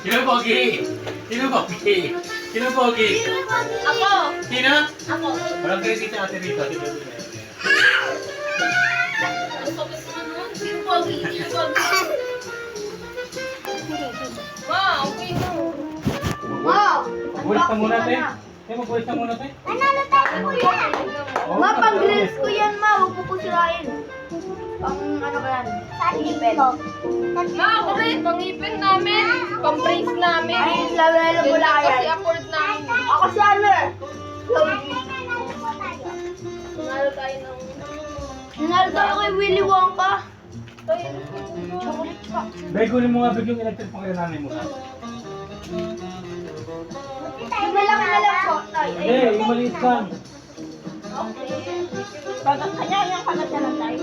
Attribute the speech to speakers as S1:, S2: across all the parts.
S1: Sino pogi? Sino pogi? Sino pogi?
S2: Ako!
S1: Sino?
S2: Ako!
S1: Walang credit sa ate rito. Sino yun?
S2: Ang sakit naman nun. Sino pogi? Sino pogi? Ma, okay na.
S3: Wow!
S1: Magbulis ka muna, te. Magbulis ka muna, te.
S3: Nanalo tayo ko yan!
S1: Oo,
S3: Ma, pang
S1: natalo
S3: grills
S1: eh.
S3: ko yan, ma. Huwag mo po sirain. Pang ano ba yan? Ipin.
S2: Ma, ako rin. Pangipin namin. Pang-praise namin.
S3: Ay, lalo mo lang
S2: Kasi
S3: yan.
S2: afford namin.
S3: Ako si ano eh.
S2: Nanalo tayo ng...
S3: Nanalo tayo kay Willy Wonka.
S2: Tayo.
S3: Chocolate pa.
S1: Bay, kunin mo nga big yung electric pa kayo namin muna.
S3: Yung malaki na lang po, tay.
S1: Hindi, yung maliit lang.
S3: Kanya yung kagat na lang, tay.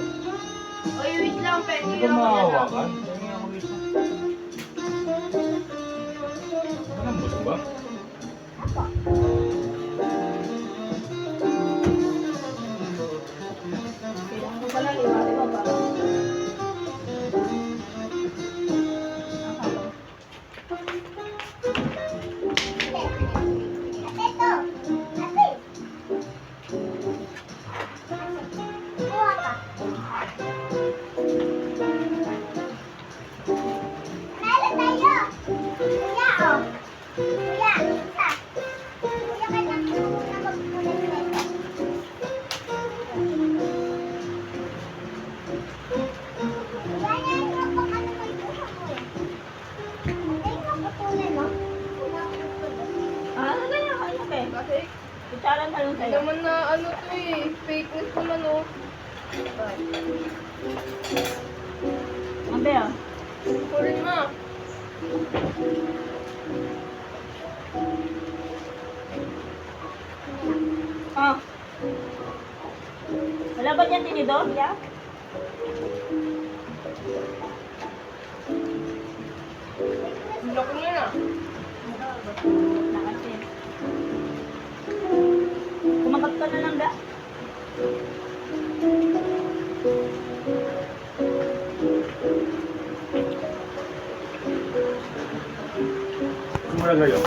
S3: Oy, wait lang, pe.
S1: Hindi ko mahawakan. Kaya nga ako wait lang. Ano mo ba?
S3: Kailangan ko pala liwari mo ba? Ano na yan? Ano pe?
S2: Kasi,
S3: Kutsara talong
S2: hindi
S3: sa'yo.
S2: naman na ano to eh. Fake news naman oh.
S3: Ang be, ah.
S2: Ako rin ma.
S3: Ah. Wala ba niyan tinidor? Yeah?
S2: Ang laki mo na.
S3: Nakasin. Kumakat ka na lang da.
S1: Mura kayo.